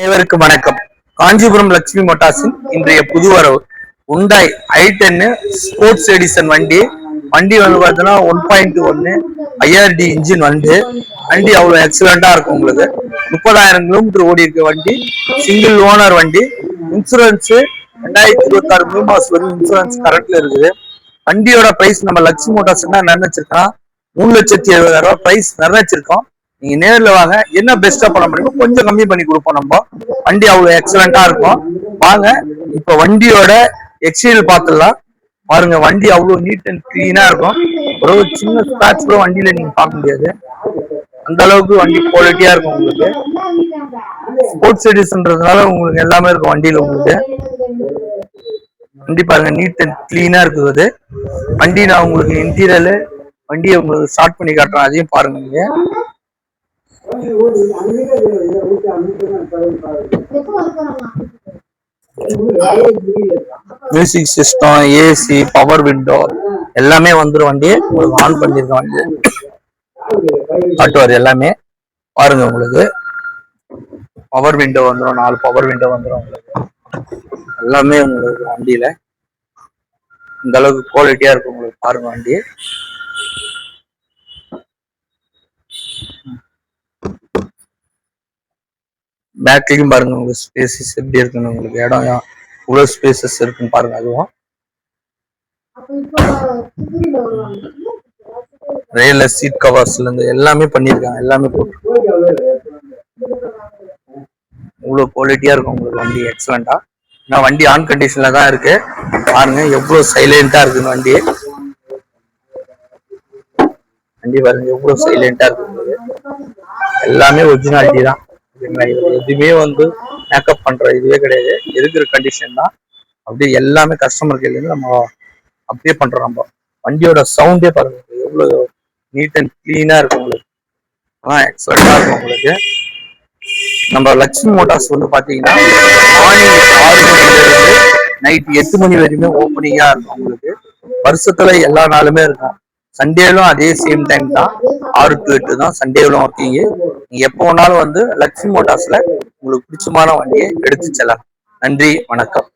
அனைவருக்கும் வணக்கம். காஞ்சிபுரம் லட்சுமி மோட்டார்ஸின் இன்றைய புது வரவு உண்டாய் i10 ஸ்போர்ட்ஸ் எடிஷன் வண்டி வந்து பார்த்தீங்கன்னா 1.1 IRD இன்ஜின் வண்டி அவ்வளோ எக்ஸலண்டா இருக்கும். உங்களுக்கு 30,000 கிலோமீட்டர் ஓடி இருக்க வண்டி, சிங்கிள் ஓனர் வண்டி. இன்சூரன்ஸ் 2026 மே மாசம் வரைக்கும் இன்சூரன்ஸ் கரெக்ட்ல இருக்குது. வண்டியோட பிரைஸ் நம்ம லட்சுமி மோட்டார்ஸ் என்ன நிர்ணயிச்சிருக்கோம், 3,70,000 பிரைஸ் நிர்ணயிச்சிருக்கோம். நீங்க நேரில் வாங்க, என்ன பெஸ்டா பண்ண முடியுமோ கொஞ்சம் கம்மி பண்ணி கொடுப்போம். நம்ம வண்டி அவ்வளவு எக்ஸலண்டா இருக்கும். வாங்க இப்ப வண்டியோட எக்ஸ்டீரியர் பார்த்துடலாம். பாருங்க, வண்டி அவ்வளவு நீட் அண்ட் கிளீனா இருக்கும். ஒரு சின்ன ஸ்கிராட்ச் கூட வண்டியில நீங்க பார்க்க முடியாது, அந்த அளவுக்கு வண்டி குவாலிட்டியா இருக்கும். உங்களுக்கு ஸ்போர்ட்ஸ் எடிஷன்றதுனால உங்களுக்கு எல்லாமே இருக்கும் வண்டியில. உங்களுக்கு வண்டி பாருங்க, நீட் அண்ட் கிளீனா இருக்குது. வண்டி நான் உங்களுக்கு இன்டீரியர் வண்டியை உங்களுக்கு ஸ்டார்ட் பண்ணி காட்டுறேன், அதையும் பாருங்க. நீங்க music system, AC, power window எல்லாமே வந்துடும். வண்டி உங்களுக்கு ஆன் பண்ணிருக்க வண்டி காட்டுவார் எல்லாமே. பாருங்க, உங்களுக்கு பவர் விண்டோ வந்துடும், 4 பவர் விண்டோ வந்துடும். உங்களுக்கு எல்லாமே உங்களுக்கு வண்டியில இந்த அளவுக்கு குவாலிட்டியா இருக்கும். உங்களுக்கு பாருங்க வண்டி. பேக்லையும் பாருங்க, உங்களுக்கு ஸ்பேசஸ் எப்படி இருக்குன்னு, உங்களுக்கு இடம் இவ்வளவு ஸ்பேசஸ் இருக்குன்னு பாருங்க. அதுவும் ரயில்ல சீட் கவர்ஸ்ல இருந்து எல்லாமே பண்ணிருக்காங்க, எல்லாமே போட்டு இவ்வளவு குவாலிட்டியா இருக்கும். உங்களுக்கு வண்டி எக்ஸலண்டா. நான் வண்டி ஆன் கண்டிஷன்ல தான் இருக்கு. பாருங்க எவ்வளவு சைலண்டா இருக்குன்னு வண்டி. வண்டி பாருங்க எவ்வளவு சைலண்டா இருக்கு. எல்லாமே ஒரிஜினாலிட்டி தான். எதுவுமே வந்து மேக்கப் பண்ற இதுவே கிடையாது, இருக்கிற கண்டிஷன் தான். அப்படியே எல்லாமே கஸ்டமர் கேள்வி நம்ம அப்படியே பண்றோம். நம்ம வண்டியோட சவுண்டே பாருங்க எவ்வளவு நீட் அண்ட் கிளீனா இருக்கு. உங்களுக்கு எக்ஸலண்டா இருக்கும். உங்களுக்கு நம்ம லட்சுமி மோட்டார்ஸ் வந்து பாத்தீங்கன்னா மார்னிங் 6 மணிலிருந்து நைட் 8 மணி வரையுமே ஓப்பனிங்கா இருக்கும். உங்களுக்கு வருஷத்துல எல்லா நாளுமே இருக்கும். சண்டேலும் அதே சேம் டைம் தான், 6 to 8 தான் சண்டேலும் ஒர்க்கிங்கு. நீங்க எப்போ வேணாலும் வந்து லட்சுமி மோட்டார்ஸ்ல உங்களுக்கு பிடிச்சமான வண்டியை எடுத்து செல்லலாம். நன்றி, வணக்கம்.